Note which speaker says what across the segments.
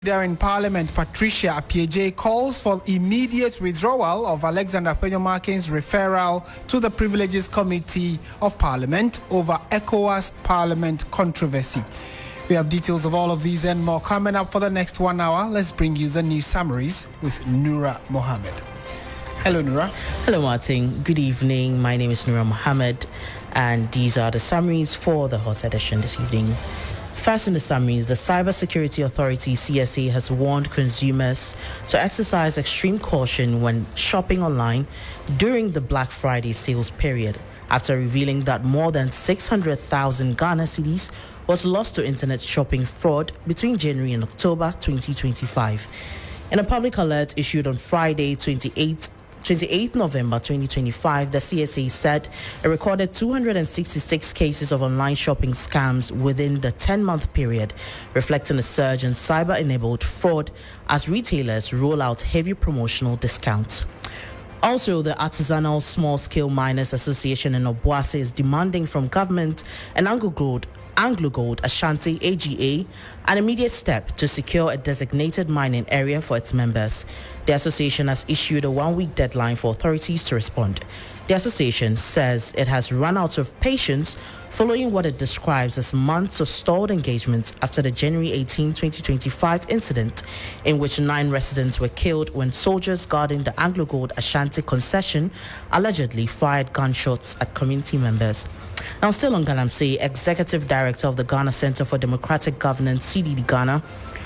Speaker 1: Leader in Parliament, Patricia Appiagyei, calls for immediate withdrawal of Afenyo Markin's referral to the Privileges Committee of Parliament over ECOWAS Parliament controversy. We have details of all of these and more coming up for the next 1 hour. Let's bring you the news summaries with Nura Mohammed. Hello, Nura.
Speaker 2: Hello, Martin. Good evening. My name is Nura Mohammed, and these are the summaries for the hot edition this evening. First in the summaries, the Cybersecurity Authority, CSA, has warned consumers to exercise extreme caution when shopping online during the Black Friday sales period, after revealing that more than 600,000 Ghana cedis was lost to internet shopping fraud between January and October 2025. In a public alert issued on Friday, 28th November 2025, the CSA said it recorded 266 cases of online shopping scams within the 10-month period, reflecting a surge in cyber-enabled fraud as retailers roll out heavy promotional discounts. Also, the Artisanal Small-Scale Miners Association in Obuasi is demanding from government and Anglo Gold Ashanti AGA an immediate step to secure a designated mining area for its members. The association has issued a 1-week deadline for authorities to respond. The association says it has run out of patience following what it describes as months of stalled engagement after the January 18, 2025 incident in which 9 residents were killed when soldiers guarding the Anglo Gold Ashanti concession allegedly fired gunshots at community members. Now, still on Galamsey, Executive Director of the Ghana Center for Democratic Governance, CDD Ghana,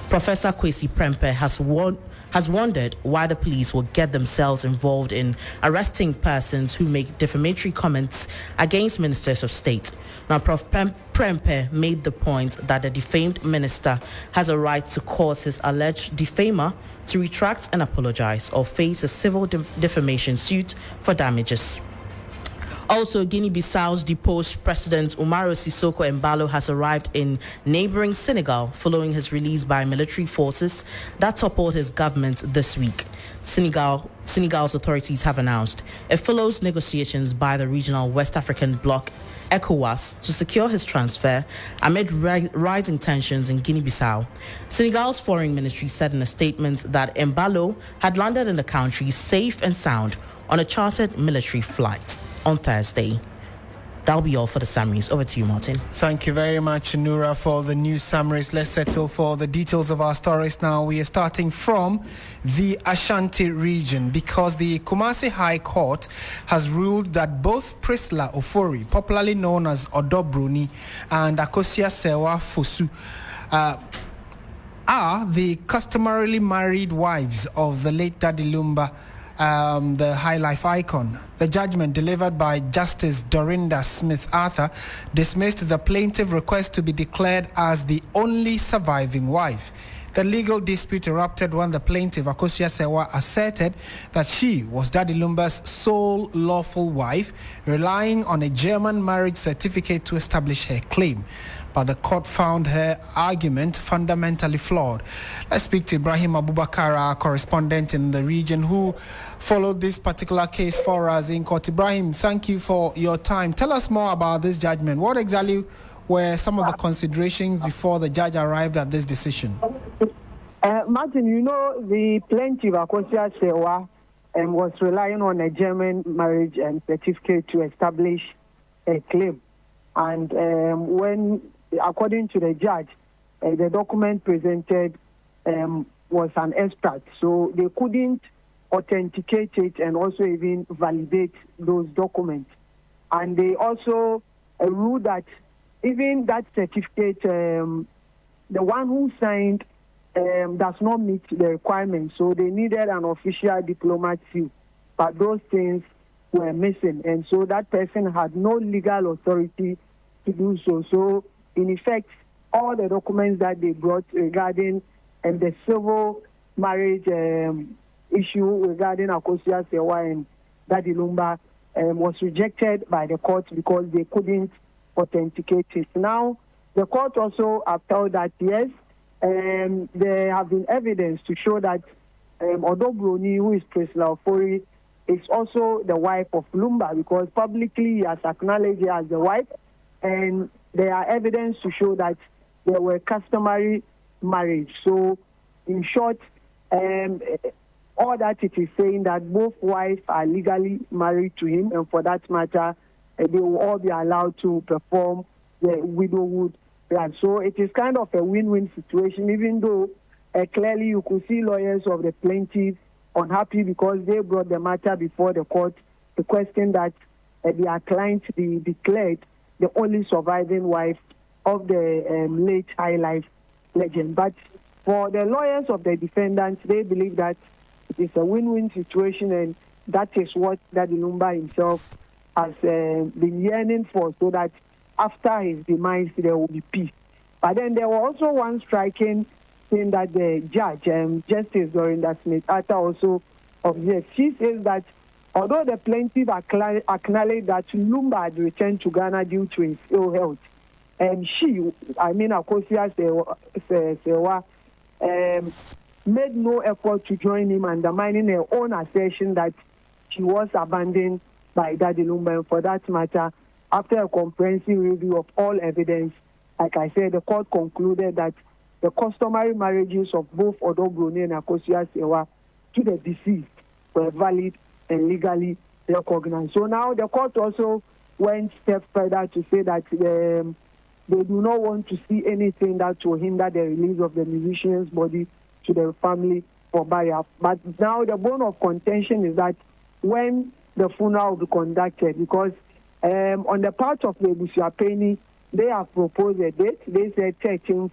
Speaker 2: Professor Kwesi Prempeh, has wondered why the police will get themselves involved in arresting persons who make defamatory comments against ministers of state. Now, Prof. Prempeh made the point that the defamed minister has a right to cause his alleged defamer to retract and apologize or face a civil defamation suit for damages. Also, Guinea-Bissau's deposed President Umaro Sissoko Embalo has arrived in neighboring Senegal following his release by military forces that toppled his government this week. Senegal's authorities have announced it follows negotiations by the regional West African bloc ECOWAS to secure his transfer amid rising tensions in Guinea-Bissau. Senegal's foreign ministry said in a statement that Embalo had landed in the country safe and sound on a chartered military flight on Thursday. That'll be all for the summaries. Over to you, Martin.
Speaker 1: Thank you very much, Nura, for the news summaries. Let's settle for the details of our stories now. We are starting from the Ashanti region because the Kumasi High Court has ruled that both Priscilla Ofori, popularly known as Odobroni, and Akosia Sewa Fosu are the customarily married wives of the late Daddy Lumba, the highlife icon. The judgment delivered by Justice Dorinda Smith Arthur dismissed the plaintiff's request to be declared as the only surviving wife. The legal dispute erupted when the plaintiff, Akosia Sewa, asserted that she was Daddy Lumba's sole lawful wife, relying on a German marriage certificate to establish her claim. But the court found her argument fundamentally flawed. Let's speak to Ibrahim Abubakar, our correspondent in the region, who followed this particular case for us in court. Ibrahim, thank you for your time. Tell us more about this judgment. What exactly were some of the considerations before the judge arrived at this decision?
Speaker 3: Martin, you know, the plaintiff, Akosia Sewa, was relying on a German marriage certificate to establish a claim. And when, according to the judge, the document presented was an extract, so they couldn't authenticate it and also even validate those documents. And they also ruled that even that certificate, the one who signed does not meet the requirements, so they needed an official diplomat seal, but those things were missing, and so that person had no legal authority to do so. So, in effect, all the documents that they brought regarding the civil marriage issue regarding Akosia Sewa and Daddy Lumba was rejected by the court because they couldn't authenticate it. Now, the court also upheld that, yes, there have been evidence to show that Odobroni, who is Priscilla Ofori, is also the wife of Lumba, because publicly he has acknowledged her as the wife, and there are evidence to show that there were customary marriage. So in short, all that it is saying that both wives are legally married to him, and for that matter, they will all be allowed to perform the widowhood plan. So it is kind of a win-win situation, even though clearly you could see lawyers of the plaintiff unhappy because they brought the matter before the court, the question that their client be declared the only surviving wife of the late highlife legend. But for the lawyers of the defendants, they believe that it is a win-win situation, and that is what Daddy Lumba himself has been yearning for, so that after his demise, there will be peace. But then there was also one striking thing that the judge, Justice Dorinda Smith Arthur, also observed. She says that although the plaintiff acknowledged that Lumba had returned to Ghana due to his ill health, and Akosia Sewa, made no effort to join him, undermining her own assertion that she was abandoned by Daddy Lumba. And for that matter, after a comprehensive review of all evidence, like I said, the court concluded that the customary marriages of both Odobroni and Akosia Sewa to the deceased were valid and legally recognized. So now the court also went a step further to say that they do not want to see anything that will hinder the release of the musician's body to the family for burial. But now the bone of contention is that when the funeral will be conducted, because on the part of the Busuapeni, they have proposed a date. They said 13th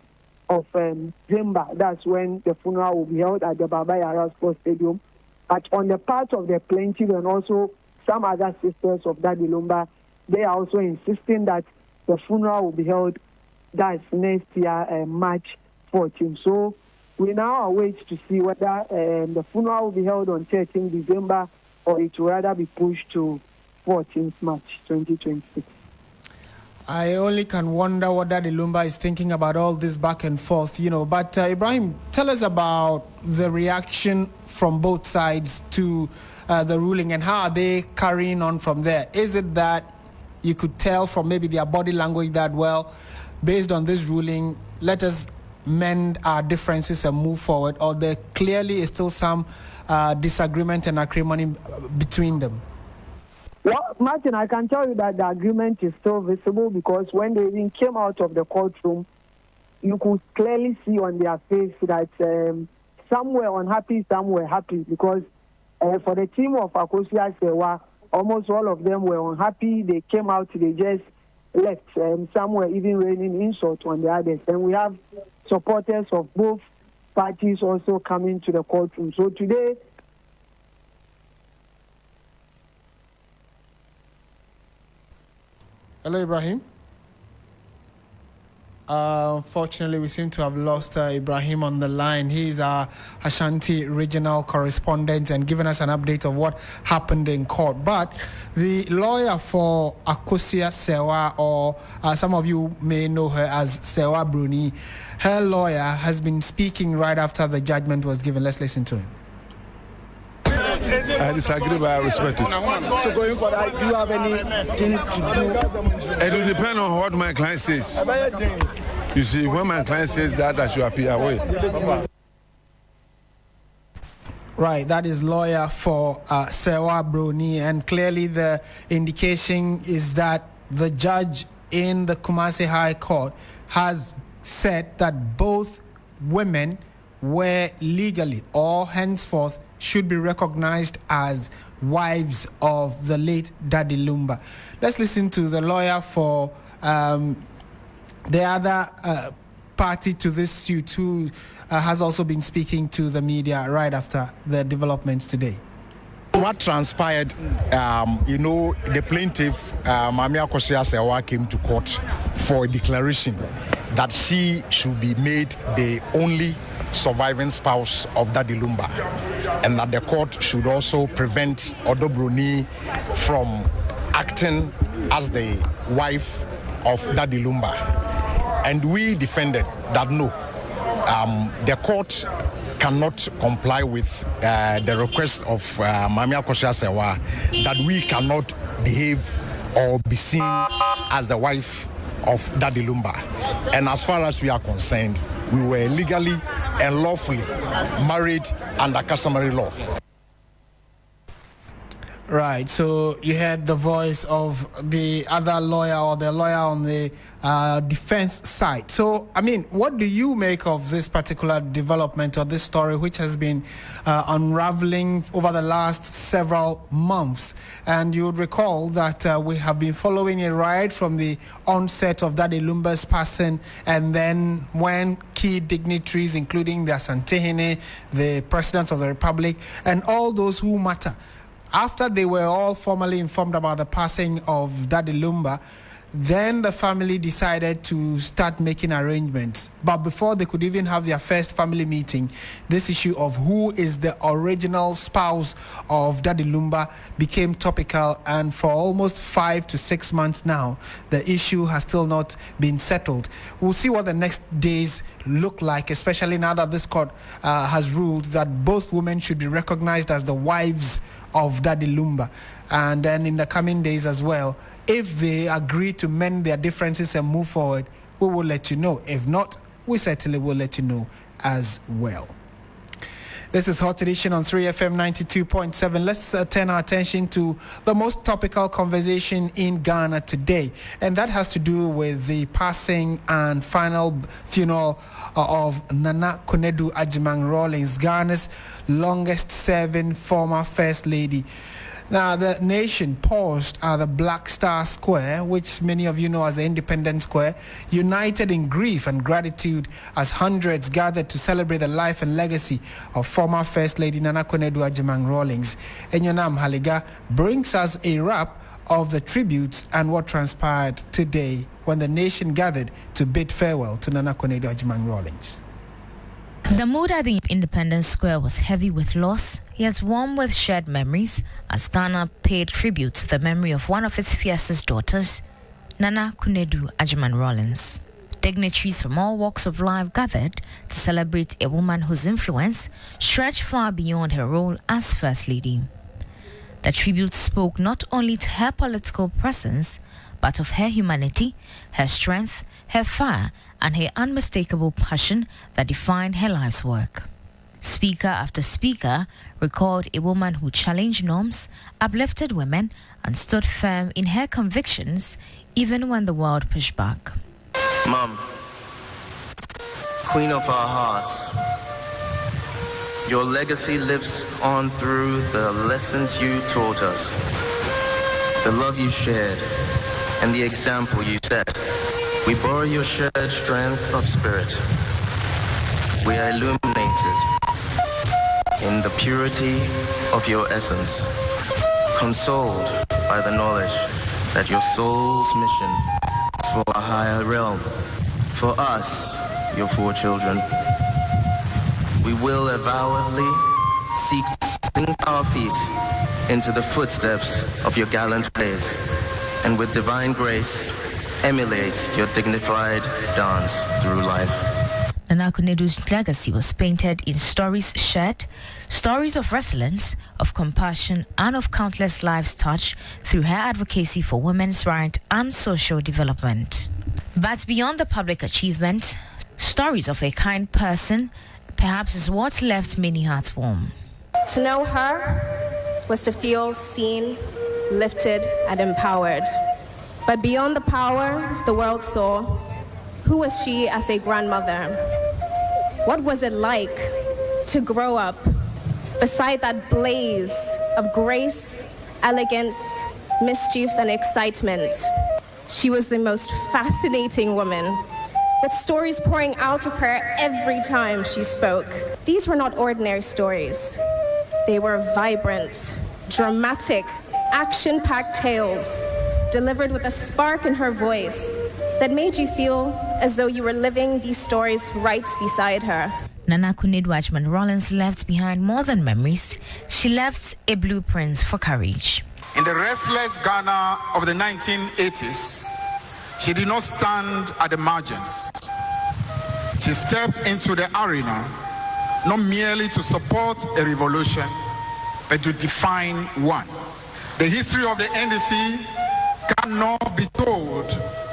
Speaker 3: of December. That's when the funeral will be held at the Baba Yara Sports Stadium. But on the part of the plaintiff and also some other sisters of Daddy Lumba, they are also insisting that the funeral will be held, that's next year, March 14th. So we now await to see whether the funeral will be held on 13th December or it will rather be pushed to 14th March 2026.
Speaker 1: I only can wonder what Daddy Lumba is thinking about all this back and forth, But Ibrahim, tell us about the reaction from both sides to the ruling, and how are they carrying on from there? Is it that you could tell from maybe their body language that, well, based on this ruling, let us mend our differences and move forward, or there clearly is still some disagreement and acrimony between them?
Speaker 3: Well, Martin, I can tell you that the agreement is still visible, because when they even came out of the courtroom, you could clearly see on their face that some were unhappy, some were happy, because for the team of Akosia Sewa, almost all of them were unhappy. They came out, they just left, and some were even raining insults on the others. And we have supporters of both parties also coming to the courtroom. So today,
Speaker 1: hello, Ibrahim. Unfortunately, we seem to have lost Ibrahim on the line. He's our Ashanti regional correspondent and giving us an update of what happened in court. But the lawyer for Akosia Sewa, or some of you may know her as Sewa Bruni, her lawyer has been speaking right after the judgment was given. Let's listen to him.
Speaker 4: I disagree, but I respect it.
Speaker 5: So going for that, do you have anything to do?
Speaker 4: It will depend on what my client says. You see, when my client says that, I should appear away.
Speaker 1: Right, that is lawyer for Sewa Bruni, and clearly the indication is that the judge in the Kumasi High Court has said that both women were legally, or henceforth, should be recognized as wives of the late Daddy Lumba. Let's listen to the lawyer for the other party to this suit, who has also been speaking to the media right after the developments today.
Speaker 6: What transpired, the plaintiff, Mami Akosia Sewa, came to court for a declaration that she should be made the only surviving spouse of Daddy Lumba, and that the court should also prevent Odobroni from acting as the wife of Daddy Lumba. And we defended that no, the court cannot comply with the request of Mami Akosia Sewa that we cannot behave or be seen as the wife of Daddy Lumba. And as far as we are concerned, we were legally and lawfully married under customary law.
Speaker 1: Right, so you heard the voice of the other lawyer or the lawyer on the defense side. So, I mean, what do you make of this particular development or this story which has been unraveling over the last several months? And you would recall that we have been following it right from the onset of Daddy Lumba's passing, and then when key dignitaries, including the Asantehene, the President of the Republic, and all those who matter, after they were all formally informed about the passing of Daddy Lumba, then the family decided to start making arrangements. But before they could even have their first family meeting, this issue of who is the original spouse of Daddy Lumba became topical, and for almost 5 to 6 months now, the issue has still not been settled. We'll see what the next days look like, especially now that this court has ruled that both women should be recognized as the wives of Daddy Lumba. And then in the coming days as well, if they agree to mend their differences and move forward, we will let you know. If not, we certainly will let you know as well. This is Hot Edition on 3FM 92.7. Let's turn our attention to the most topical conversation in Ghana today. And that has to do with the passing and final funeral of Nana Konadu Agyemang-Rawlings, Ghana's longest-serving former First Lady. Now, the nation paused at the Black Star Square, which many of you know as the Independence Square, united in grief and gratitude as hundreds gathered to celebrate the life and legacy of former First Lady Nana Konadu Agyemang-Rawlings. Enyonam Haliga brings us a wrap of the tributes and what transpired today when the nation gathered to bid farewell to Nana Konadu Agyemang-Rawlings.
Speaker 7: The mood at the Independence Square was heavy with loss, yet warm with shared memories, as Ghana paid tribute to the memory of one of its fiercest daughters, Nana Konadu Agyemang-Rawlings. Dignitaries from all walks of life gathered to celebrate a woman whose influence stretched far beyond her role as First Lady. The tribute spoke not only to her political presence, but of her humanity, her strength, her fire, and her unmistakable passion that defined her life's work. Speaker after speaker recalled a woman who challenged norms, uplifted women, and stood firm in her convictions even when the world pushed back.
Speaker 8: Mom, Queen of our hearts, your legacy lives on through the lessons you taught us, the love you shared, and the example you set. We borrow your shared strength of spirit. We are illuminated in the purity of your essence, consoled by the knowledge that your soul's mission is for a higher realm, for us, your 4 children. We will avowedly seek to sink our feet into the footsteps of your gallant ways, and with divine grace, emulate your dignified dance through life.
Speaker 7: Nana Konadu's legacy was painted in stories shared, stories of resilience, of compassion, and of countless lives touched through her advocacy for women's rights and social development. But beyond the public achievement, stories of a kind person perhaps is what left many hearts warm.
Speaker 9: To know her was to feel seen, lifted, and empowered. But beyond the power the world saw, who was she as a grandmother? What was it like to grow up beside that blaze of grace, elegance, mischief, and excitement? She was the most fascinating woman, with stories pouring out of her every time she spoke. These were not ordinary stories. They were vibrant, dramatic, action-packed tales, delivered with a spark in her voice that made you feel as though you were living these stories right beside her.
Speaker 7: Nana Konadu Agyemang-Rawlings left behind more than memories. She left a blueprint for courage.
Speaker 10: In the restless Ghana of the 1980s, she did not stand at the margins. She stepped into the arena, not merely to support a revolution, but to define one. The history of the NDC cannot be told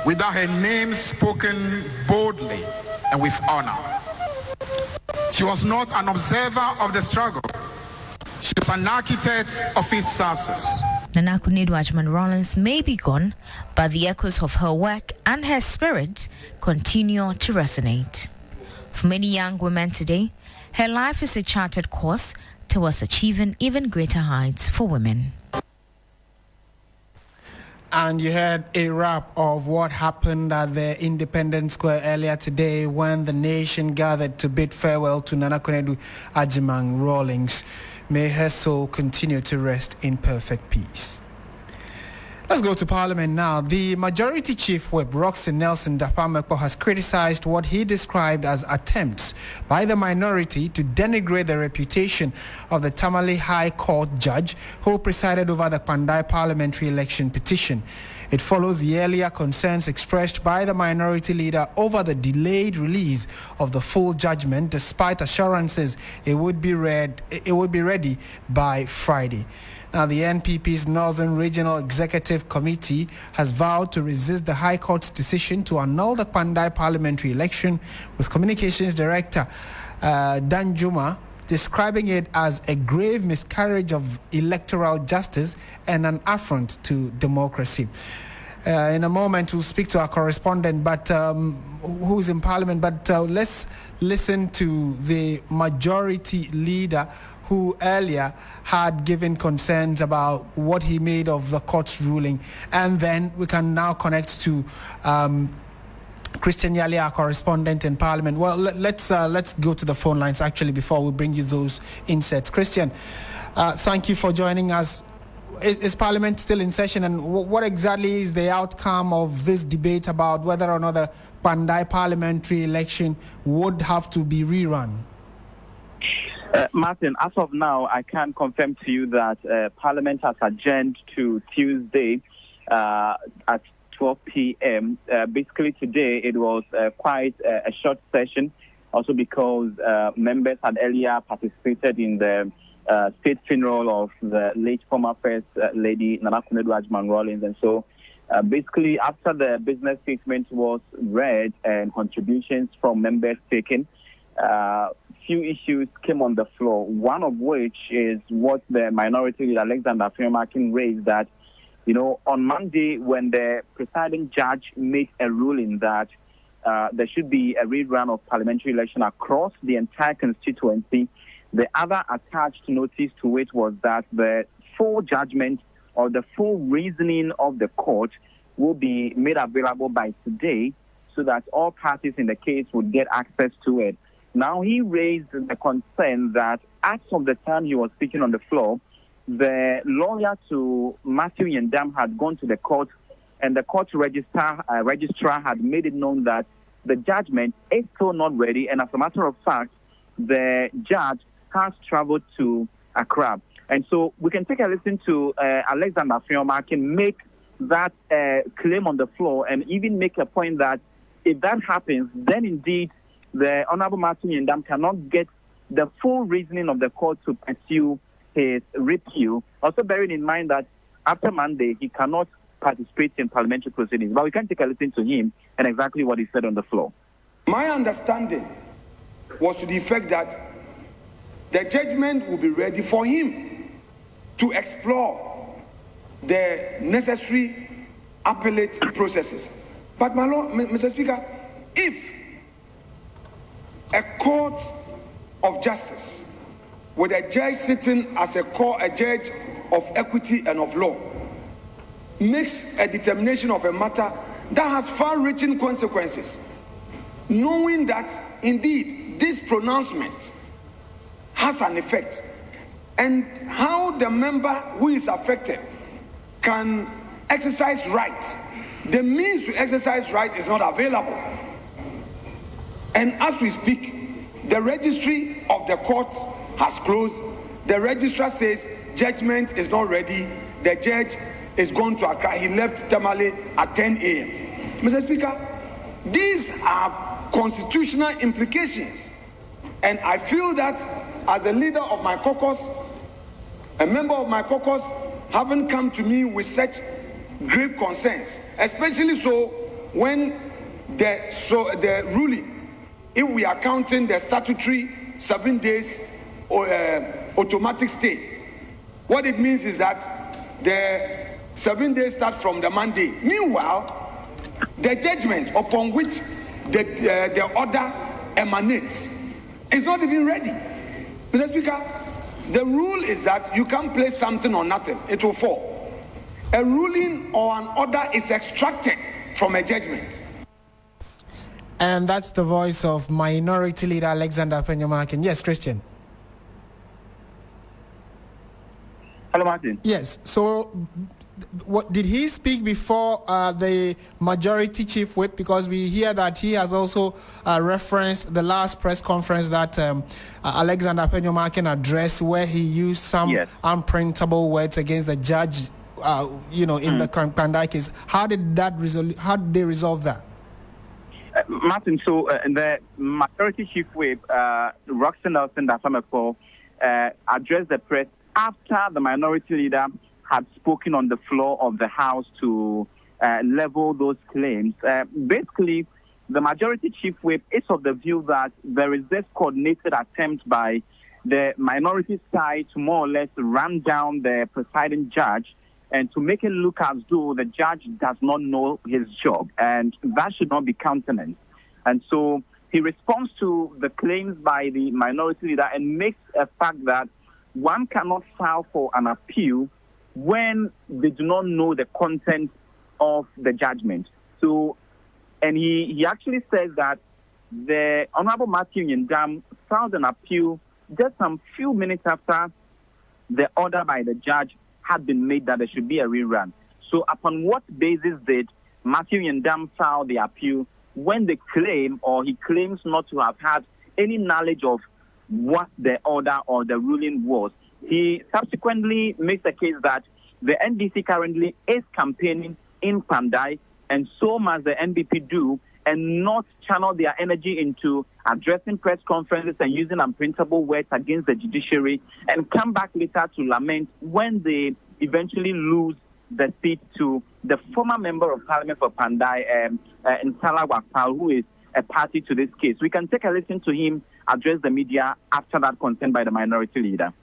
Speaker 10: without her name spoken boldly and with honor. She was not an observer of the struggle. She was an architect of its success.
Speaker 7: Nana Konadu Agyemang-Rawlings may be gone, but the echoes of her work and her spirit continue to resonate. For many young women today, her life is a charted course towards achieving even greater heights for women.
Speaker 1: And you heard a wrap of what happened at the Independence Square earlier today when the nation gathered to bid farewell to Nana Konadu Agyemang-Rawlings. May her soul continue to rest in perfect peace. Let's go to Parliament now. The Majority Chief Whip, Roxy Nelson Dapamekpo, has criticized what he described as attempts by the minority to denigrate the reputation of the Tamale High Court judge who presided over the Pandai parliamentary election petition. It follows the earlier concerns expressed by the minority leader over the delayed release of the full judgment, despite assurances it would be ready by Friday. Now, the NPP's Northern Regional Executive Committee has vowed to resist the High Court's decision to annul the Pandai parliamentary election, with Communications Director Danjuma describing it as a grave miscarriage of electoral justice and an affront to democracy. In a moment, we'll speak to our correspondent, but who's in Parliament. But let's listen to the majority leader, who earlier had given concerns about what he made of the court's ruling. And then we can now connect to Christian Yali, our correspondent in Parliament. Well, let's go to the phone lines, actually, before we bring you those inserts. Christian, thank you for joining us. Is Parliament still in session, and what exactly is the outcome of this debate about whether or not the Pandai parliamentary election would have to be rerun?
Speaker 11: Martin, as of now, I can confirm to you that Parliament has adjourned to Tuesday at 12 p.m. Basically, today it was quite a short session, also because members had earlier participated in the state funeral of the late former First Lady Nana Konadu Agyemang-Rawlings. And so basically, after the business statement was read and contributions from members taken, few issues came on the floor, one of which is what the minority leader Afenyo Markin raised, that, you know, on Monday when the presiding judge made a ruling that there should be a rerun of parliamentary election across the entire constituency, the other attached notice to it was that the full judgment or the full reasoning of the court will be made available by today so that all parties in the case would get access to it. Now, he raised the concern that as of the time he was speaking on the floor, the lawyer to Matthew Yendam had gone to the court, and the court registrar had made it known that the judgment is still not ready, and as a matter of fact, the judge has traveled to Accra. And so we can take a listen to Afenyo Markin make that claim on the floor, and even make a point that if that happens, then indeed the Honorable Martin Yendam cannot get the full reasoning of the court to pursue his repeal. Also bearing in mind that after Monday, he cannot participate in parliamentary proceedings. But we can take a listen to him and exactly what he said on the floor.
Speaker 5: My understanding was to the effect that the judgment will be ready for him to explore the necessary appellate processes. But my Lord, Mr. Speaker, if a court of justice with a judge sitting as a judge of equity and of law makes a determination of a matter that has far-reaching consequences, knowing that indeed this pronouncement has an effect, and how the member who is affected can exercise right, the means to exercise right is not available. And as we speak, the registry of the court has closed. The registrar says judgment is not ready. The judge is going to Accra. He left Tamale at 10 a.m. Mr. Speaker, these are constitutional implications. And I feel that as a leader of my caucus, a member of my caucus, haven't come to me with such grave concerns, especially so when the ruling, if we are counting the statutory 7 days automatic stay. What it means is that the 7 days start from the Monday. Meanwhile, the judgment upon which the order emanates is not even ready. Mr. Speaker, the rule is that you can't place something on nothing. It will fall. A ruling or an order is extracted from a judgment.
Speaker 1: And that's the voice of Minority Leader Alexander Afenyo Markin. Yes, Christian.
Speaker 11: Hello, Martin.
Speaker 1: Yes. So, what did he speak before the Majority Chief Whip? Because we hear that he has also referenced the last press conference that Alexander Afenyo Markin addressed, where he used some unprintable words against the judge. In the Pandai case. How did they resolve that?
Speaker 11: Martin, so the Majority Chief Whip, Roxanne Nelson Dasameko, addressed the press after the Minority Leader had spoken on the floor of the House to level those claims. Basically, the Majority Chief Whip is of the view that there is this coordinated attempt by the minority side to more or less run down the presiding judge and to make it look as though the judge does not know his job, and that should not be countenanced. And so he responds to the claims by the Minority Leader and makes a fact that one cannot file for an appeal when they do not know the content of the judgment. So, and he actually says that the Honorable Matthew Nyendam filed an appeal just some few minutes after the order by the judge had been made that there should be a rerun. So upon what basis did Matthew Nyendam file the appeal when they claim, or he claims not to have had any knowledge of what the order or the ruling was? He subsequently makes the case that the NDC currently is campaigning in Pandai, and so must the NBP do, and not channel their energy into addressing press conferences and using unprintable words against the judiciary, and come back later to lament when they eventually lose the seat to the former member of parliament for Pandai, Ntala Wakpal, who is a party to this case. We can take a listen to him address the media after that consent by the Minority Leader.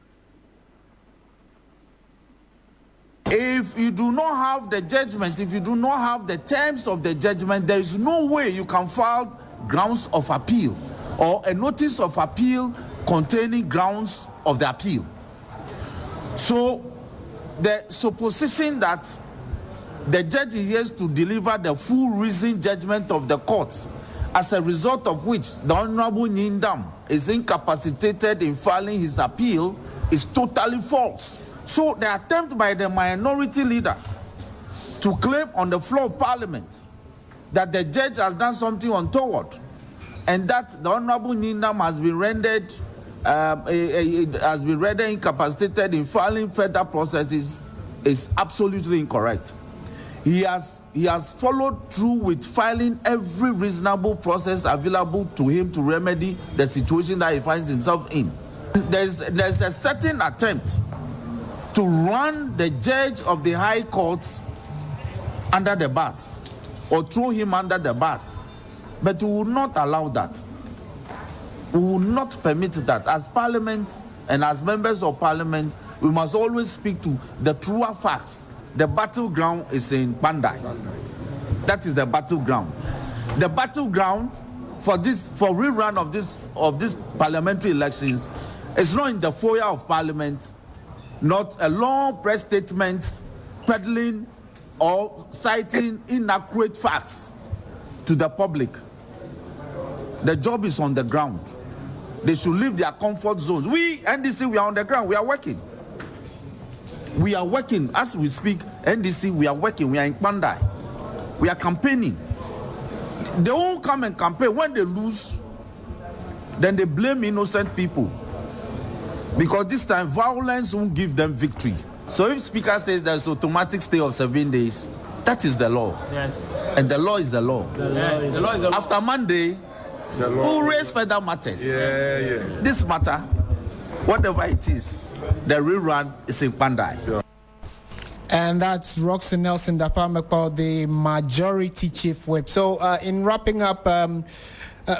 Speaker 12: If you do not have the judgment, if you do not have the terms of the judgment, there is no way you can file grounds of appeal or a notice of appeal containing grounds of the appeal. So the supposition that the judge is here to deliver the full reasoned judgment of the court, as a result of which the Honorable Nyendam is incapacitated in filing his appeal, is totally false. So the attempt by the Minority Leader to claim on the floor of Parliament that the judge has done something untoward and that the Honorable Nyendam has been rendered incapacitated in filing further processes is absolutely incorrect. He has followed through with filing every reasonable process available to him to remedy the situation that he finds himself in. There's a certain attempt to run the judge of the High Court under the bus or throw him under the bus. But we will not allow that. We will not permit that. As Parliament and as members of Parliament, we must always speak to the truer facts. The battleground is in Pandai. That is the battleground. The battleground for rerun of this parliamentary elections is not in the foyer of Parliament, not a long press statement peddling or citing inaccurate facts to the public. The job is on the ground. They should leave their comfort zones. We, NDC, we are on the ground. We are working. We are working as we speak. NDC, we are working. We are in Pandai. We are campaigning. They won't come and campaign. When they lose, then they blame innocent people. Because this time, violence won't give them victory. So if Speaker says there's automatic stay of 7 days, that is the law. Yes. And the law is the law. The law is the law. After Monday, we'll raise further matters. This matter, whatever it is, the rerun is in Pandai. Sure.
Speaker 1: And that's Roxanne Nelson Dapamakpo, the Majority Chief Whip. So in wrapping up,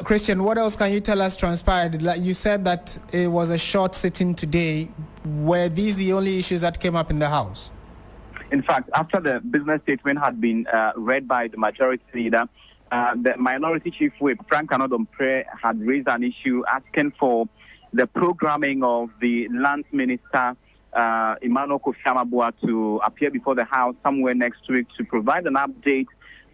Speaker 1: Christian, what else can you tell us transpired? Like you said that it was a short sitting today. Were these the only issues that came up in the House?
Speaker 11: In fact, after the business statement had been read by the majority leader, the minority chief whip, Frank Anodom-Pre, had raised an issue asking for the programming of the lands minister, Emmanuel Kofi Amabua, to appear before the House somewhere next week to provide an update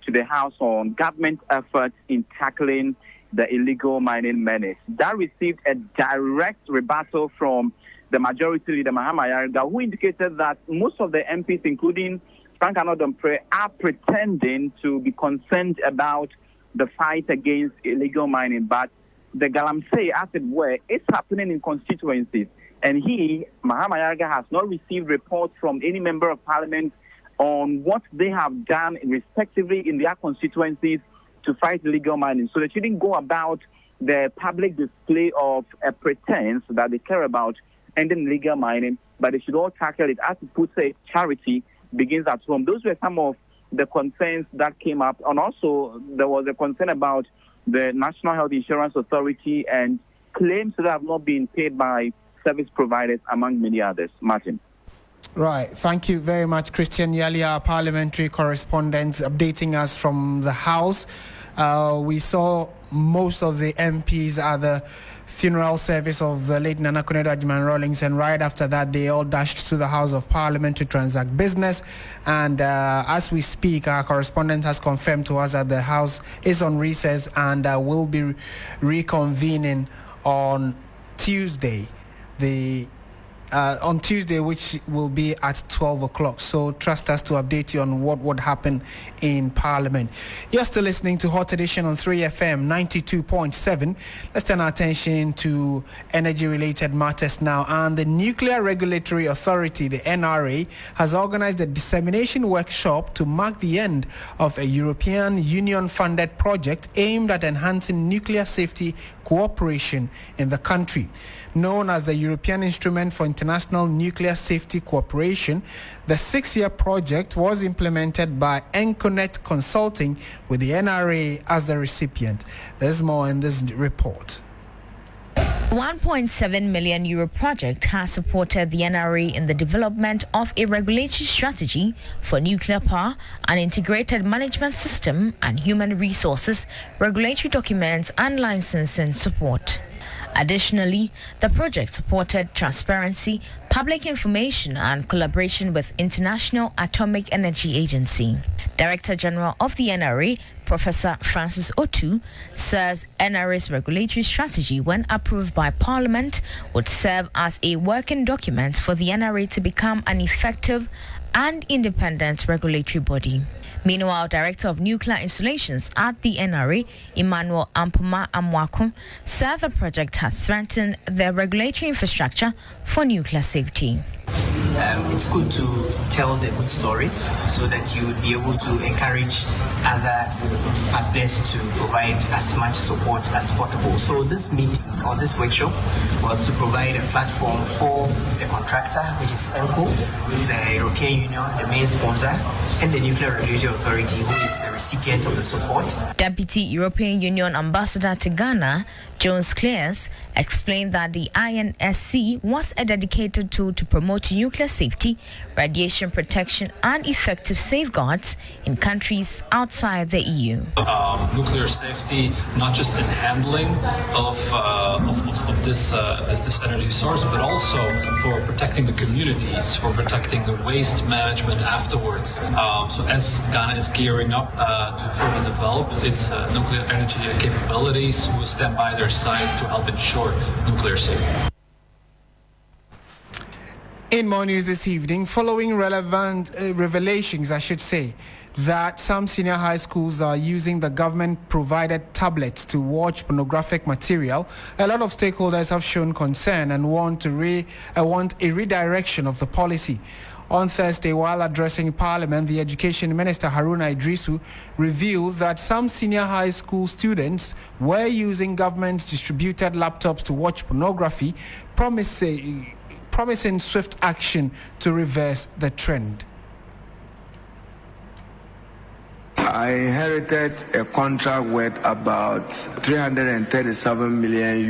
Speaker 11: to the House on government efforts in tackling the illegal mining menace. That received a direct rebuttal from the majority leader, Mahama, who indicated that most of the MPs, including Frank Anodom-Pre, are pretending to be concerned about the fight against illegal mining. But the galamsey, as it were, is happening in constituencies. And he, Mahama, has not received reports from any member of parliament on what they have done respectively in their constituencies to fight illegal mining. So they shouldn't go about the public display of a pretense that they care about ending illegal mining, but they should all tackle it. As it puts it, charity begins at home. Those were some of the concerns that came up. And also, there was a concern about the National Health Insurance Authority and claims that have not been paid by service providers, among many others. Martin.
Speaker 1: Right. Thank you very much, Christian Yali, our parliamentary correspondent, updating us from the House. We saw most of the MPs at the funeral service of the late Nana Konadu Agyemang-Rawlings, and right after that, they all dashed to the House of Parliament to transact business. And as we speak, our correspondent has confirmed to us that the House is on recess and will be reconvening on Tuesday. On Tuesday, which will be at 12 o'clock. So trust us to update you on what would happen in Parliament. You're still listening to Hot Edition on 3FM 92.7. Let's turn our attention to energy-related matters now. And the Nuclear Regulatory Authority, the NRA, has organized a dissemination workshop to mark the end of a European Union-funded project aimed at enhancing nuclear safety cooperation in the country. Known as the European Instrument for International Nuclear Safety Cooperation, the 6-year project was implemented by Enconet Consulting with the NRA as the recipient. There's more in this report.
Speaker 7: €1.7 million project has supported the NRA in the development of a regulatory strategy for nuclear power, an integrated management system, and human resources, regulatory documents, and licensing support. Additionally, the project supported transparency, public information, and collaboration with International Atomic Energy Agency. Director General of the NRA, Professor Francis Otu, says NRA's regulatory strategy, when approved by Parliament, would serve as a working document for the NRA to become an effective and independent regulatory body. Meanwhile, Director of Nuclear Installations at the NRA, Emmanuel Amwako, said the project has strengthened the regulatory infrastructure for nuclear safety.
Speaker 13: It's good to tell the good stories so that you would be able to encourage other partners to provide as much support as possible. So this meeting or this workshop was to provide a platform for the contractor, which is ENCO, the European Union, the main sponsor, and the Nuclear Regulatory Authority, who is the recipient of the support.
Speaker 7: Deputy European Union Ambassador to Ghana, Jones Clares, explained that the INSC was a dedicated tool to promote nuclear safety, radiation protection, and effective safeguards in countries outside the EU.
Speaker 14: Nuclear safety, not just in handling of this energy source, but also for protecting the communities, for protecting the waste management afterwards. So as Ghana is gearing up to further develop its nuclear energy capabilities, we'll stand by their side to help ensure nuclear safety.
Speaker 1: In more news this evening, following relevant revelations, that some senior high schools are using the government-provided tablets to watch pornographic material, a lot of stakeholders have shown concern and want a redirection of the policy. On Thursday, while addressing Parliament, the Education Minister Haruna Idrisu revealed that some senior high school students were using government-distributed laptops to watch pornography, promising swift action to reverse the trend.
Speaker 15: I inherited a contract worth about $337 million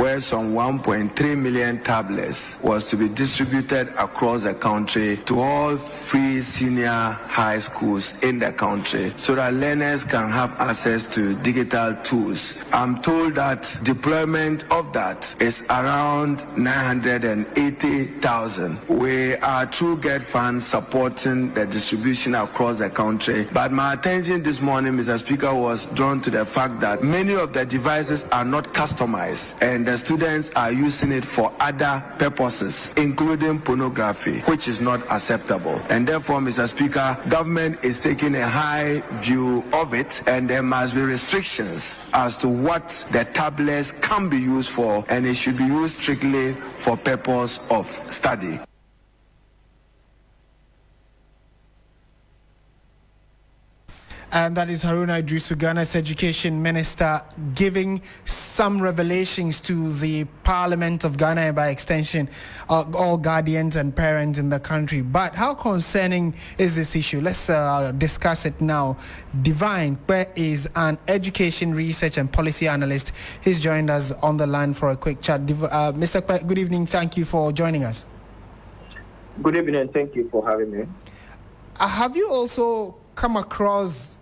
Speaker 15: where some 1.3 million tablets was to be distributed across the country to all free senior high schools in the country so that learners can have access to digital tools. I'm told that deployment of that is around 980,000. We are through GET funds supporting the distribution across the country. But my attention this morning, Mr. Speaker, was drawn to the fact that many of the devices are not customized and the students are using it for other purposes, including pornography, which is not acceptable. And therefore, Mr. Speaker, government is taking a high view of it, and there must be restrictions as to what the tablets can be used for, and it should be used strictly for purpose of study.
Speaker 1: And that is Haruna Idrisu, Ghana's Education Minister, giving some revelations to the Parliament of Ghana and by extension all guardians and parents in the country. But how concerning is this issue? Let's discuss it now. Divine, where is an education research and policy analyst? He's joined us on the line for a quick chat. Mr. Kwe, good evening. Thank you for joining us.
Speaker 16: Good evening, and thank you for having me.
Speaker 1: Have you also come across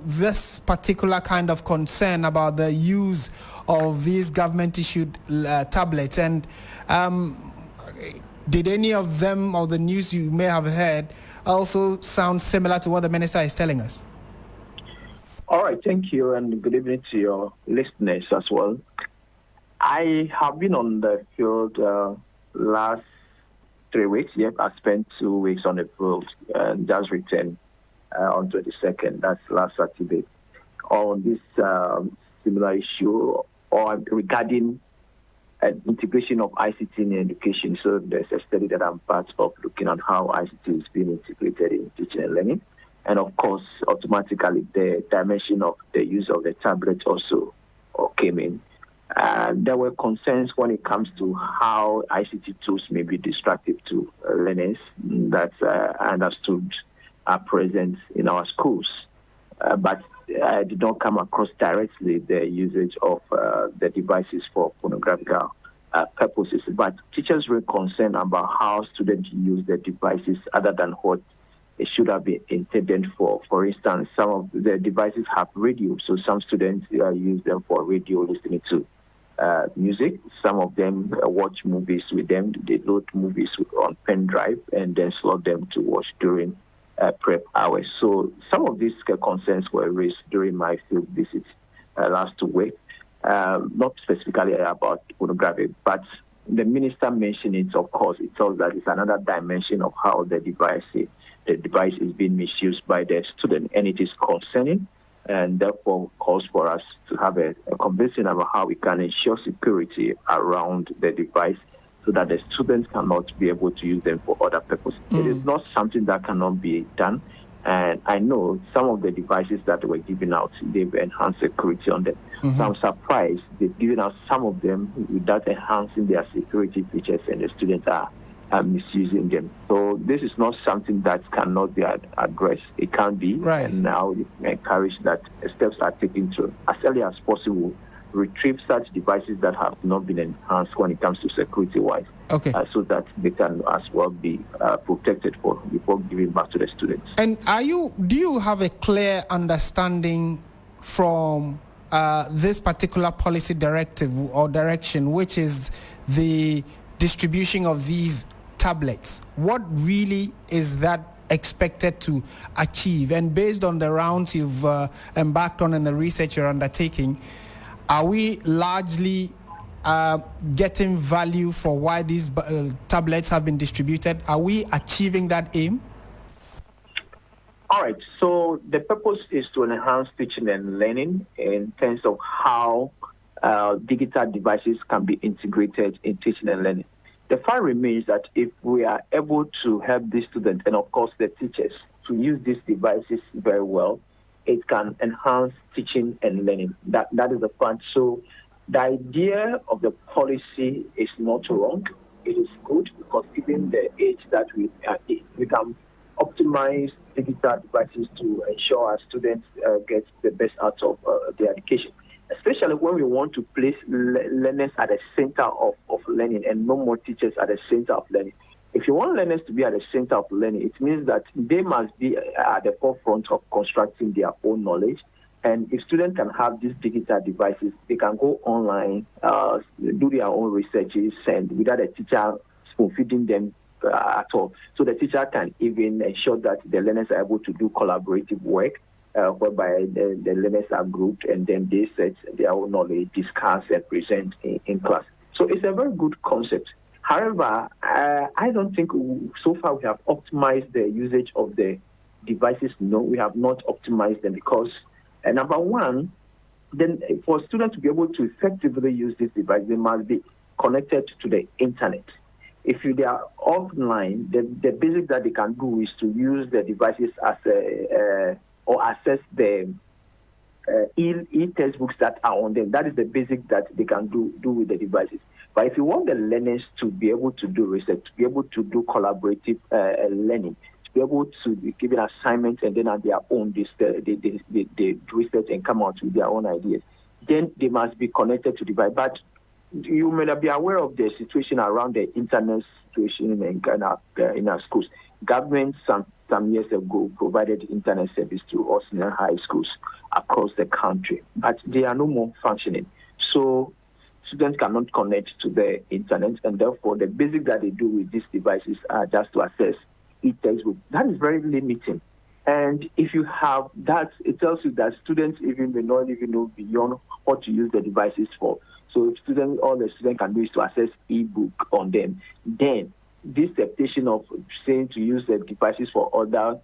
Speaker 1: this particular kind of concern about the use of these government-issued tablets? And did any of them or the news you may have heard also sound similar to what the minister is telling us?
Speaker 16: All right, thank you, and good evening to your listeners as well. I have been on the field last 3 weeks. Yep, I spent 2 weeks on the field and just returned on 22nd, that's last Saturday, on this similar issue or regarding integration of ICT in education. So there's a study that I'm part of looking at how ICT is being integrated in teaching and learning. And of course, automatically the dimension of the use of the tablet also came in. There were concerns when it comes to how ICT tools may be destructive to learners that I understood are present in our schools. But I did not come across directly the usage of the devices for pornographical purposes. But teachers were concerned about how students use the devices other than what it should have been intended for. For instance, some of the devices have radio, so some students use them for radio listening to music. Some of them watch movies with them. They load movies on pen drive and then slot them to watch during prep hours. So some of these concerns were raised during my field visit last week, not specifically about pornography, but the minister mentioned it. Of course, it tells that it's another dimension of how the device is being misused by the student, and it is concerning, and therefore calls for us to have a conversation about how we can ensure security around the device so that the students cannot be able to use them for other purposes. It is not something that cannot be done. And I know some of the devices that were given out, they've enhanced security on them. So I'm surprised they've given out some of them without enhancing their security features, and the students are misusing them. So this is not something that cannot be addressed. It can be. Right. And now we encourage that steps are taken to, as early as possible, retrieve such devices that have not been enhanced when it comes to security-wise, so that they can as well be protected before giving back to the students.
Speaker 1: And do you have a clear understanding from this particular policy directive or direction, which is the distribution of these tablets? What really is that expected to achieve? And based on the rounds you've embarked on and the research you're undertaking, are we largely getting value for why these tablets have been distributed? Are we achieving that aim?
Speaker 16: All right. So the purpose is to enhance teaching and learning in terms of how digital devices can be integrated in teaching and learning. The fact remains that if we are able to help the students and, of course, the teachers to use these devices very well, it can enhance teaching and learning. That is the fact. So the idea of the policy is not wrong. It is good because given the age that we are in, we can optimize the digital devices to ensure our students get the best out of their education, especially when we want to place learners at the center of learning and no more teachers at the center of learning. If you want learners to be at the center of learning, it means that they must be at the forefront of constructing their own knowledge. And if students can have these digital devices, they can go online, do their own researches, and without a teacher spoon-feeding them at all. So the teacher can even ensure that the learners are able to do collaborative work, whereby the learners are grouped and then they set their own knowledge, discuss, and present in class. So it's a very good concept. However, I don't think so far we have optimized the usage of the devices. No, we have not optimized them because, number one, then for students to be able to effectively use this device, they must be connected to the internet. If they are offline, the basic that they can do is to use the devices as or access the e-textbooks that are on them. That is the basic that they can do with the devices. But if you want the learners to be able to do research, to be able to do collaborative learning, to be able to be given assignments and then at their own, they research and come out with their own ideas, then they must be connected to the device. But you may not be aware of the situation around the internet situation in our schools. Government some years ago provided internet service to all senior high schools across the country, but they are no more functioning. So students cannot connect to the internet, and therefore the basic that they do with these devices are just to access e-textbook. That is very limiting. And if you have that, it tells you that students even may not even know beyond what to use the devices for. So if all the student can do is to access e-book on them, then this temptation of saying to use the devices for other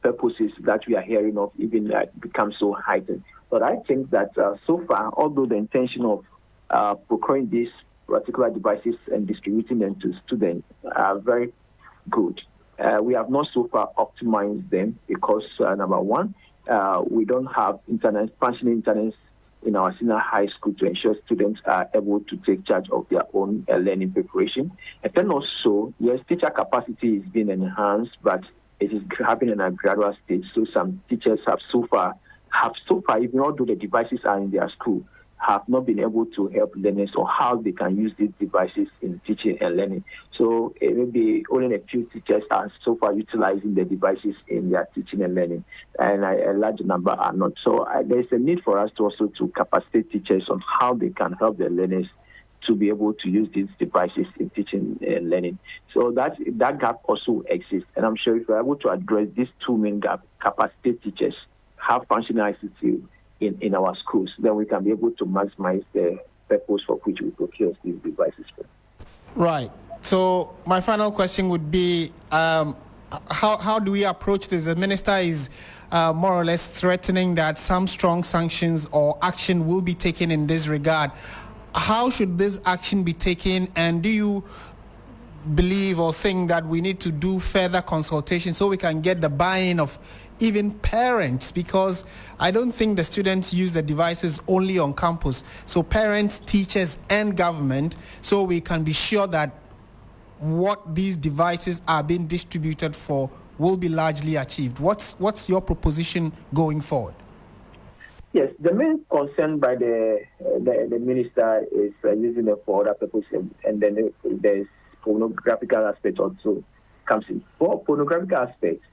Speaker 16: purposes that we are hearing of even becomes so heightened. But I think that so far, although the intention of procuring these particular devices and distributing them to students are very good, we have not so far optimized them because, number one, we don't have functioning internet in our senior high school to ensure students are able to take charge of their own learning preparation. And then also, yes, teacher capacity is being enhanced, but it is happening in a gradual stage. So some teachers have so far, even although the devices are in their school, have not been able to help learners on how they can use these devices in teaching and learning. So maybe only a few teachers are so far utilizing the devices in their teaching and learning, and a large number are not. So there's a need for us to also to capacitate teachers on how they can help their learners to be able to use these devices in teaching and learning. So that gap also exists, and I'm sure if we're able to address these two main gaps, capacitate teachers, have functional ICT in our schools, then we can be able to maximize the purpose for which we procure these devices for.
Speaker 1: Right. So my final question would be, how do we approach this? The minister is more or less threatening that some strong sanctions or action will be taken in this regard. How should this action be taken, and do you believe or think that we need to do further consultation so we can get the buy-in of even parents? Because I don't think the students use the devices only on campus. So parents, teachers, and government, so we can be sure that what these devices are being distributed for will be largely achieved. What's your proposition going forward?
Speaker 16: Yes, the main concern by the minister is using it for other purposes, and then there's pornographical aspect also comes in. For pornographical aspects,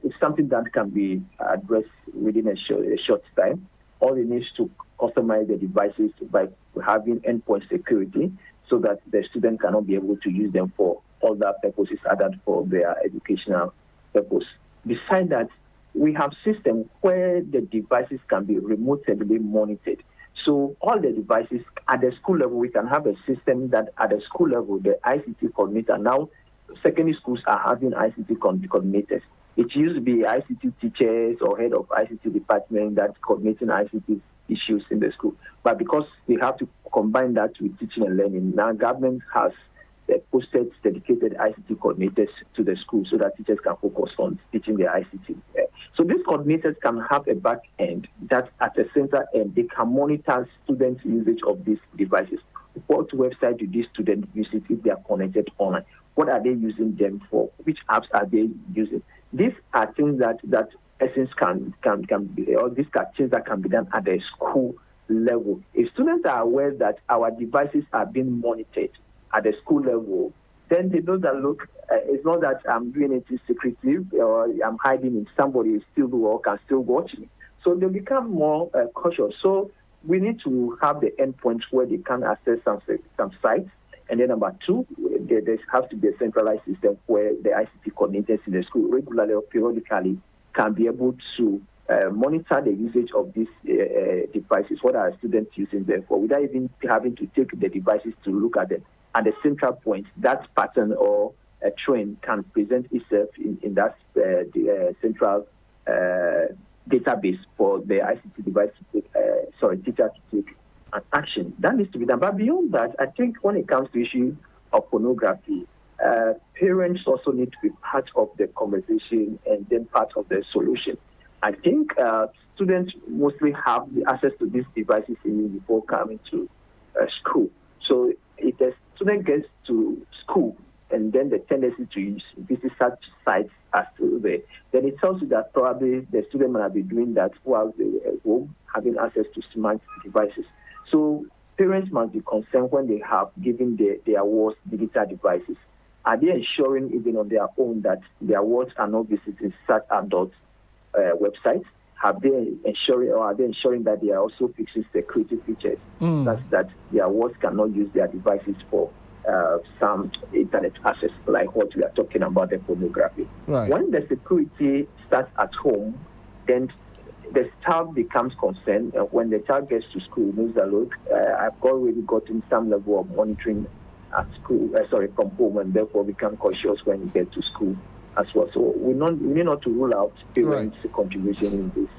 Speaker 16: it's something that can be addressed within a short time. All it needs to customize the devices by having endpoint security so that the student cannot be able to use them for other purposes other than for their educational purpose. Besides that, we have systems where the devices can be remotely monitored. So all the devices at the school level, we can have a system that at the school level, the ICT coordinator, now secondary schools are having ICT coordinators. It used to be ICT teachers or head of ICT department that's coordinating ICT issues in the school. But because they have to combine that with teaching and learning, now government has posted dedicated ICT coordinators to the school so that teachers can focus on teaching their ICT. So these coordinators can have a back end that at the center end, they can monitor students' usage of these devices. What website do these students visit if they are connected online? What are they using them for? Which apps are they using? these are things that essence can be, or these are things that can be done at the school level. If students are aware that our devices are being monitored at the school level, then they know that, look, it's not that I'm doing it secretive or I'm hiding it. Somebody is still can still watch me. So they become more cautious. So we need to have the endpoints where they can access some sites. And then number two, there has to be a centralized system where the ICT coordinators in the school regularly or periodically can be able to monitor the usage of these devices. What are students using them for, without even having to take the devices to look at them. At the central point, that pattern or a trend can present itself in that central database for the ICT device to take, teacher to take an action. That needs to be done. But beyond that, I think when it comes to issue of pornography, parents also need to be part of the conversation and then part of the solution. I think students mostly have the access to these devices even before coming to school. So if the student gets to school and then the tendency to visit such sites are still there, then it tells you that probably the student might be doing that while they were at home, having access to smart devices. So parents must be concerned when they have given their wards digital devices. Are they ensuring even on their own that their wards are not visiting such adult websites? Are they ensuring that they are also fixing security features such that their wards cannot use their devices for some internet access, like what we are talking about, the pornography.
Speaker 1: Right.
Speaker 16: When the security starts at home, then the child becomes concerned. When the child gets to school, knows that, look, I've already gotten some level of monitoring at school, from home, and therefore become cautious when you get to school as well. So we need not to rule out parents' contribution in this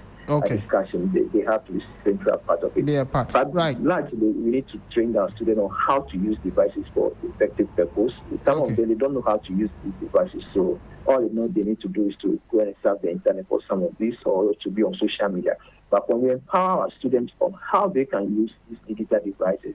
Speaker 16: discussion. They have to be central part of it. But largely, we need to train our students on how to use devices for effective purpose. Some of them, they don't know how to use these devices. So all they need to do is to go and surf the internet for some of these, or to be on social media. But when we empower our students on how they can use these digital devices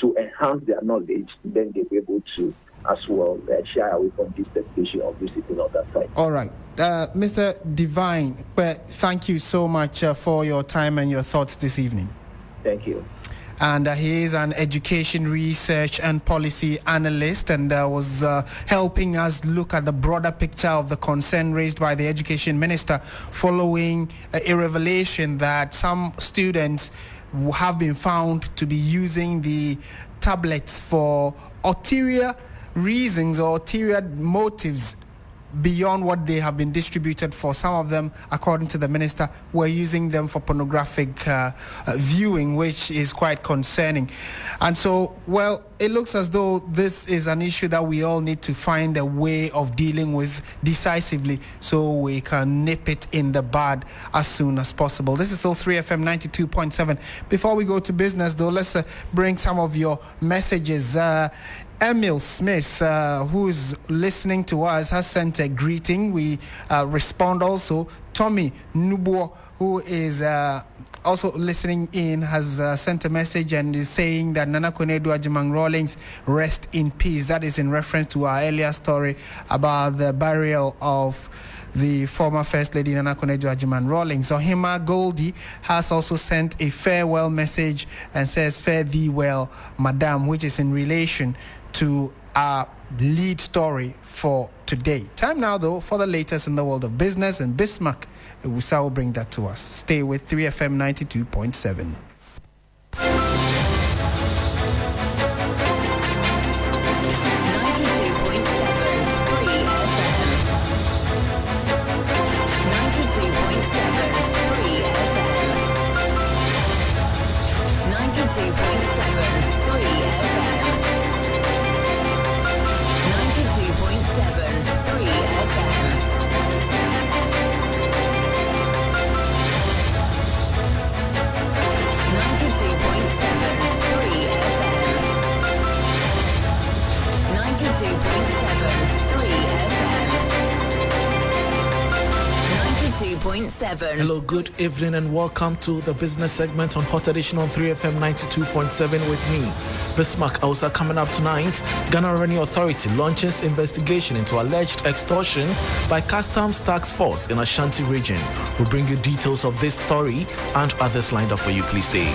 Speaker 16: to enhance their knowledge, then they'll be able to as well shy away from this temptation of visiting on that side.
Speaker 1: All right. Mr. Divine, thank you so much for your time and your thoughts this evening.
Speaker 16: Thank you.
Speaker 1: And he is an education research and policy analyst, and was helping us look at the broader picture of the concern raised by the education minister following a revelation that some students have been found to be using the tablets for ulterior reasons or ulterior motives beyond what they have been distributed for. Some of them, according to the minister, were using them for pornographic viewing, which is quite concerning. And so, well, it looks as though this is an issue that we all need to find a way of dealing with decisively so we can nip it in the bud as soon as possible. This is still 3FM 92.7. Before we go to business, though, let's bring some of your messages. Emil Smith, who's listening to us, has sent a greeting. We respond also. Tommy Nubo, who is also listening in, has sent a message and is saying that Nana Konadu Agyemang-Rawlings rest in peace. That is in reference to our earlier story about the burial of the former First Lady Nana Konadu Agyemang-Rawlings. Ohima Goldie has also sent a farewell message and says, "Fare thee well, Madam," which is in relation to our lead story for today. Time now, though, for the latest in the world of business, and Bismarck Ewusa will bring that to us. Stay with 3FM 92.7.
Speaker 17: 92.7.
Speaker 18: Hello, good evening and welcome to the business segment on Hot Edition on 3FM 92.7 with me, Bismarck. Also coming up tonight, Ghana Revenue Authority launches investigation into alleged extortion by Customs Task Force in Ashanti region. We'll bring you details of this story and others lined up for you. Please stay.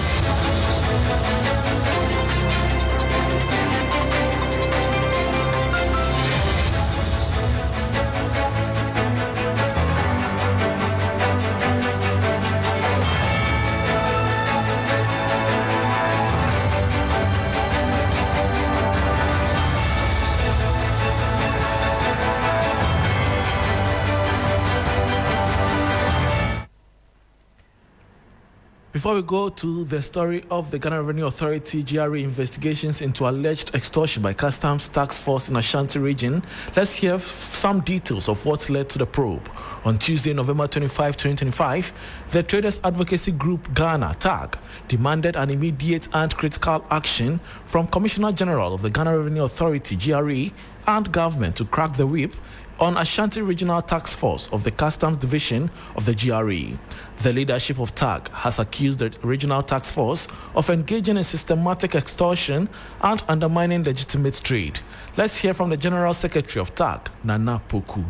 Speaker 18: Before we go to the story of the Ghana Revenue Authority GRA investigations into alleged extortion by Customs Task Force in Ashanti region, let's hear some details of what led to the probe. On Tuesday, November 25, 2025, the Traders Advocacy Group Ghana, TAG, demanded an immediate and critical action from Commissioner General of the Ghana Revenue Authority GRA and government to crack the whip on Ashanti Regional Task Force of the Customs Division of the GRA. The leadership of TAG has accused the Regional Task Force of engaging in systematic extortion and undermining legitimate trade. Let's hear from the General Secretary of TAG, Nana Poku.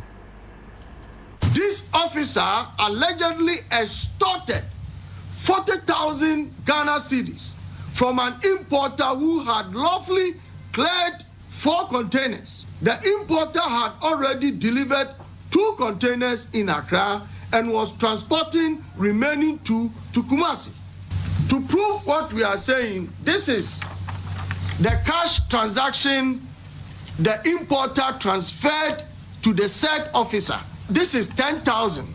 Speaker 19: This officer allegedly extorted 40,000 Ghana cedis from an importer who had lawfully cleared 4 containers. The importer had already delivered 2 containers in Accra and was transporting remaining 2 to Kumasi. To prove what we are saying, this is the cash transaction the importer transferred to the said officer. This is 10,000,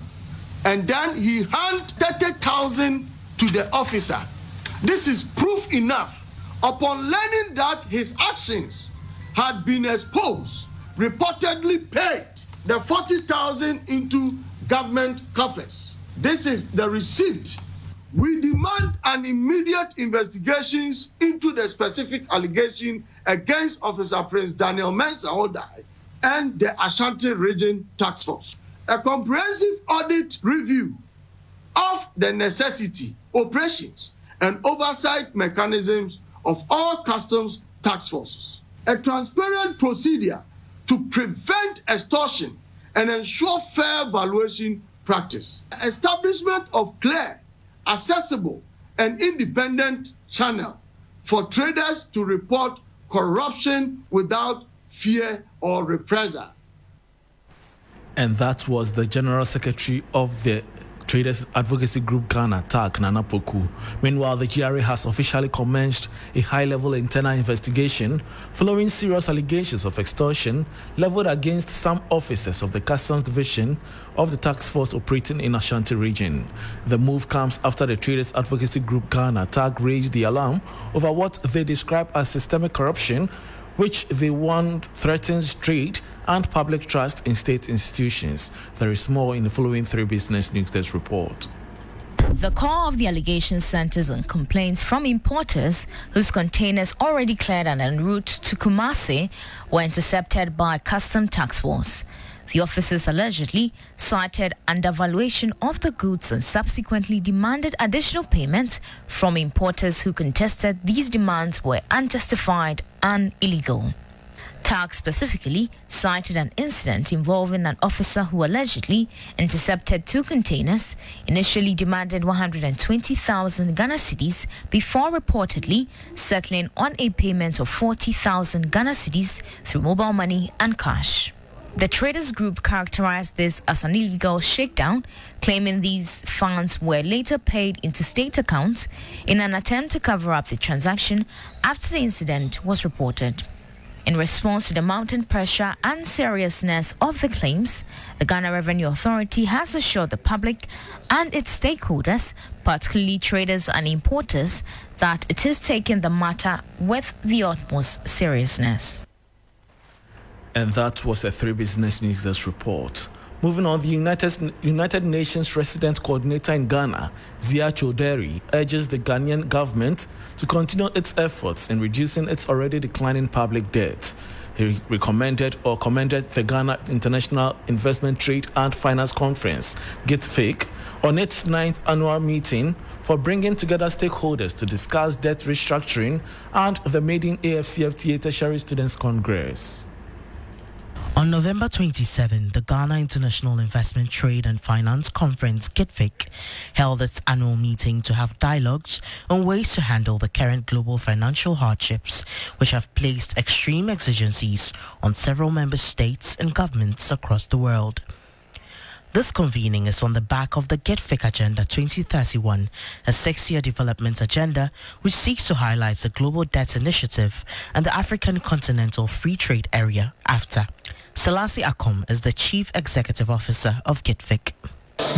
Speaker 19: and then he handed 30,000 to the officer. This is proof enough. Upon learning that his actions had been exposed, reportedly paid the 40,000 into government coffers. This is the receipt. We demand an immediate investigation into the specific allegation against Officer Prince Daniel Mensah-Odai and the Ashanti Region Task Force. A comprehensive audit review of the necessity, operations, and oversight mechanisms of all customs task forces. A transparent procedure to prevent extortion and ensure fair valuation practice. Establishment of clear, accessible, and independent channel for traders to report corruption without fear or reprisal.
Speaker 18: And that was the General Secretary of the Traders Advocacy Group Ghana, TAG, Nana Poku. Meanwhile, the GRA has officially commenced a high-level internal investigation following serious allegations of extortion leveled against some officers of the Customs Division of the task force operating in Ashanti region. The move comes after the Traders Advocacy Group Ghana, TAG, raised the alarm over what they describe as systemic corruption, which they warned threatens trade and public trust in state institutions. There is more in the following 3 Business News Desk report.
Speaker 7: The core of the allegation centers on complaints from importers whose containers already cleared and en route to Kumasi were intercepted by Customs Task Force. The officers allegedly cited undervaluation of the goods and subsequently demanded additional payments from importers who contested these demands were unjustified and illegal. TAG specifically cited an incident involving an officer who allegedly intercepted 2 containers, initially demanded 120,000 Ghana cedis before reportedly settling on a payment of 40,000 Ghana cedis through mobile money and cash. The traders group characterized this as an illegal shakedown, claiming these funds were later paid into state accounts in an attempt to cover up the transaction after the incident was reported. In response to the mounting pressure and seriousness of the claims, the Ghana Revenue Authority has assured the public and its stakeholders, particularly traders and importers, that it is taking the matter with the utmost seriousness.
Speaker 18: And that was a 3 Business News Desk report. Moving on, the United Nations Resident Coordinator in Ghana, Zia Choderi, urges the Ghanaian government to continue its efforts in reducing its already declining public debt. He commended the Ghana International Investment Trade and Finance Conference, GITFIC, on its 9th annual meeting for bringing together stakeholders to discuss debt restructuring and the maiden AFCFTA Tertiary Students' Congress.
Speaker 2: On November 27, the Ghana International Investment Trade and Finance Conference, GITFIC, held its annual meeting to have dialogues on ways to handle the current global financial hardships, which have placed extreme exigencies on several member states and governments across the world. This convening is on the back of the GITFIC Agenda 2031, a 6-year development agenda which seeks to highlight the Global Debt Initiative and the African Continental Free Trade Area, AfTA. Selassie Akom is the Chief Executive Officer of GITFIC.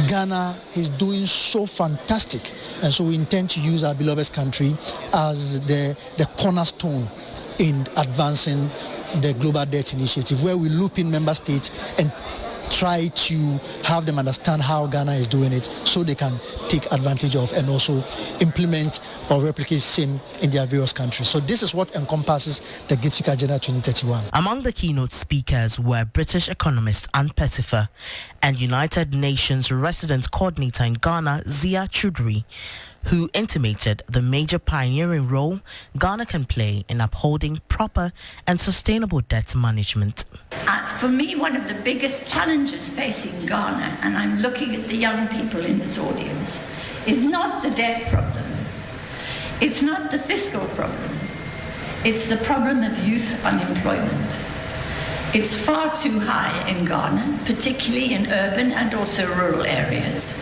Speaker 17: Ghana is doing so fantastic, and so we intend to use our beloved country as the cornerstone in advancing the Global Debt Initiative, where we loop in member states and try to have them understand how Ghana is doing it so they can take advantage of and also implement or replicate same in their various countries. So this is what encompasses the GITFIC Agenda 2031.
Speaker 2: Among the keynote speakers were British economist Anne Pettifer and United Nations resident coordinator in Ghana, Zia Choudhury, who intimated the major pioneering role Ghana can play in upholding proper and sustainable debt management.
Speaker 20: For me, one of the biggest challenges facing Ghana, and I'm looking at the young people in this audience, is not the debt problem. It's not the fiscal problem. It's the problem of youth unemployment. It's far too high in Ghana, particularly in urban and also rural areas.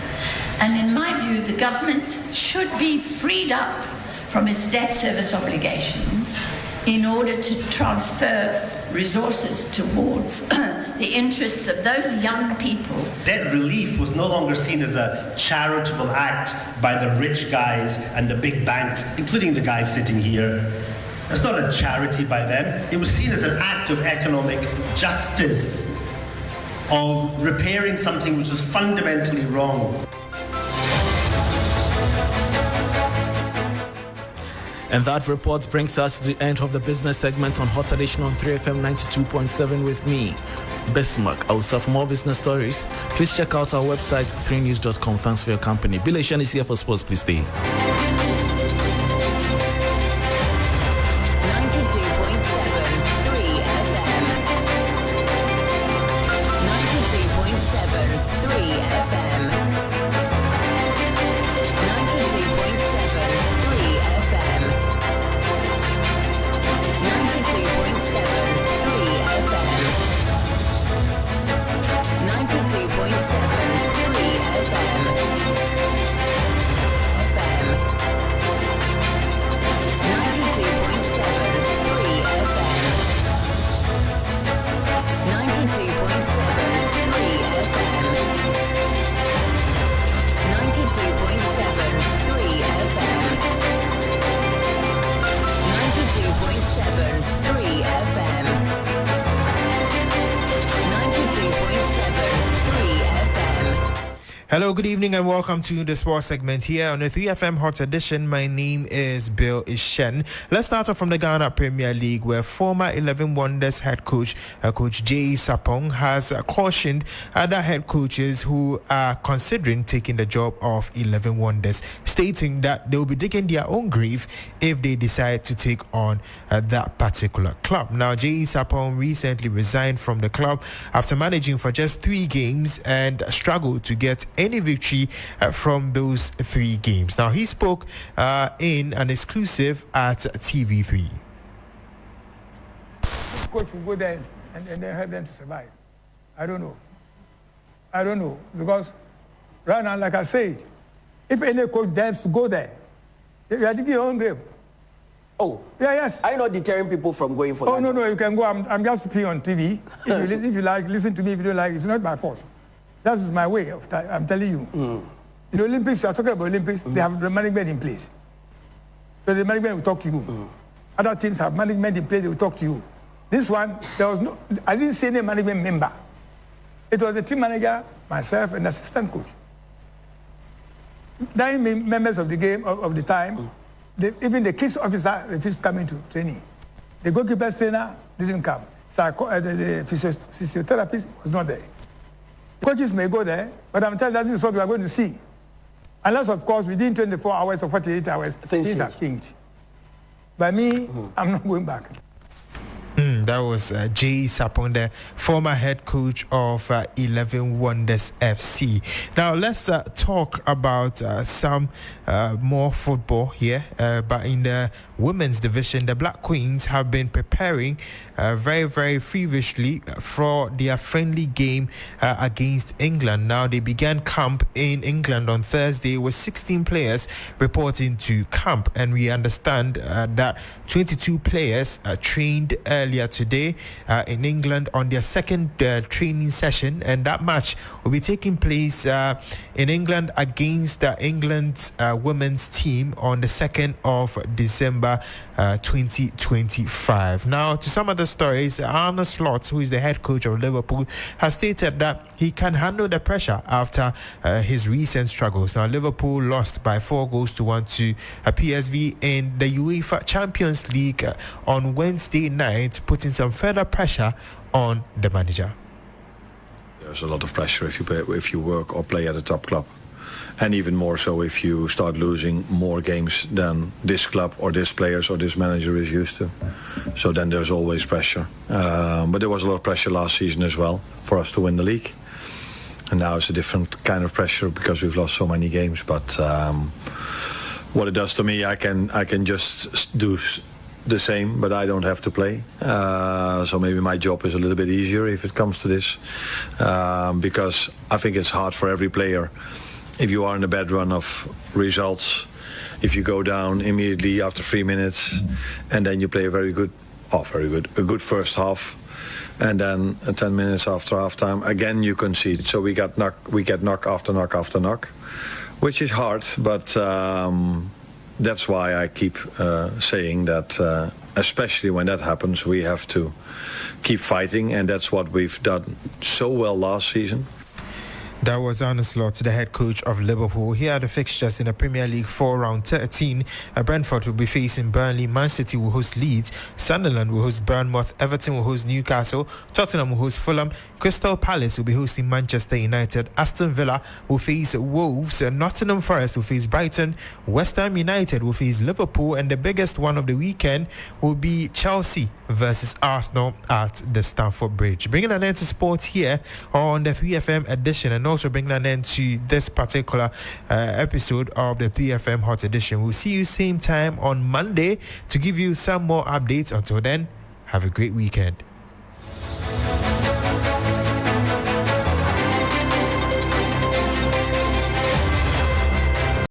Speaker 20: And in my view, the government should be freed up from its debt service obligations in order to transfer resources towards the interests of those young people.
Speaker 21: Debt relief was no longer seen as a charitable act by the rich guys and the big banks, including the guys sitting here. It's not a charity by them. It was seen as an act of economic justice, of repairing something which was fundamentally wrong.
Speaker 18: And that report brings us to the end of the business segment on Hot Edition on 3FM 92.7 with me, Bismarck. Also, for more business stories, please check out our website, 3news.com. Thanks for your company. Billy Shan is here for sports. Please stay.
Speaker 22: Hello, good evening and welcome to the sports segment here on the 3FM Hot Edition. My name is Bill Ishen. Let's start off from the Ghana Premier League, where former 11 Wonders head coach, Coach Jay Sapong, has cautioned other head coaches who are considering taking the job of 11 Wonders, stating that they will be digging their own grave if they decide to take on that particular club. Now, Jay Sapong recently resigned from the club after managing for just 3 games and struggled to get any victory from those 3 games. Now, he spoke in an exclusive at TV3.
Speaker 23: Coach will go there and then help them to survive. I don't know. Because right now, like I said, if any coach dares to go there, you are digging your own grave.
Speaker 24: Oh.
Speaker 23: Yeah, yes.
Speaker 24: Are you not deterring people from going for that?
Speaker 23: Oh, no, you can go. I'm just speaking on TV. If you like, listen to me. If you don't like, it's not by force. That is my way of I'm telling you. In the Olympics, you are talking about Olympics, they have the management in place. So the management will talk to you. Other teams have management in place, they will talk to you. This one, I didn't see any management member. It was the team manager, myself, and the assistant coach. 9 members of the game, of the time, even the kids officer refused to come into training. The goalkeeper's trainer didn't come. The physiotherapist was not there. Coaches may go there, but I'm telling you, this is what we are going to see. Unless, of course, within 24 hours or 48 hours, things have changed. By me, I'm not going back.
Speaker 22: That was Jay Saponde, former head coach of 11 Wonders FC. Now let's talk about some more football here. But in the women's division, the Black Queens have been preparing very, very feverishly for their friendly game against England. Now they began camp in England on Thursday with 16 players reporting to camp, and we understand that 22 players trained earlier today in England on their second training session, and that match will be taking place in England against England's women's team on the 2nd of December 2025. Now, to some of the stories, Arne Slot, who is the head coach of Liverpool, has stated that he can handle the pressure after his recent struggles. Now, Liverpool lost by 4-1 to PSV in the UEFA Champions League on Wednesday night, putting some further pressure on the manager.
Speaker 3: There's a lot of pressure if you work or play at a top club. And even more so if you start losing more games than this club or this players or this manager is used to. So then there's always pressure. But there was a lot of pressure last season as well for us to win the league. And now it's a different kind of pressure because we've lost so many games. But what it does to me, I can just do the same, but I don't have to play. So maybe my job is a little bit easier if it comes to this. Because I think it's hard for every player. If you are in a bad run of results, if you go down immediately after 3 minutes, and then you play a good first half, and then 10 minutes after halftime, again you concede. So we get knock after knock after knock, which is hard, but that's why I keep saying that, especially when that happens, we have to keep fighting, and that's what we've done so well last season.
Speaker 22: That was Arne Slot, the head coach of Liverpool. Here are the fixtures in the Premier League for round 13. Brentford will be facing Burnley, Man City will host Leeds, Sunderland will host Bournemouth, Everton will host Newcastle, Tottenham will host Fulham, Crystal Palace will be hosting Manchester United, Aston Villa will face Wolves, Nottingham Forest will face Brighton, West Ham United will face Liverpool, and the biggest one of the weekend will be Chelsea versus Arsenal at the Stamford Bridge. Bringing an end to sports here on the 3FM edition, and also bringing an end to this particular episode of the 3FM Hot Edition. We'll see you same time on Monday to give you some more updates. Until then, have a great weekend.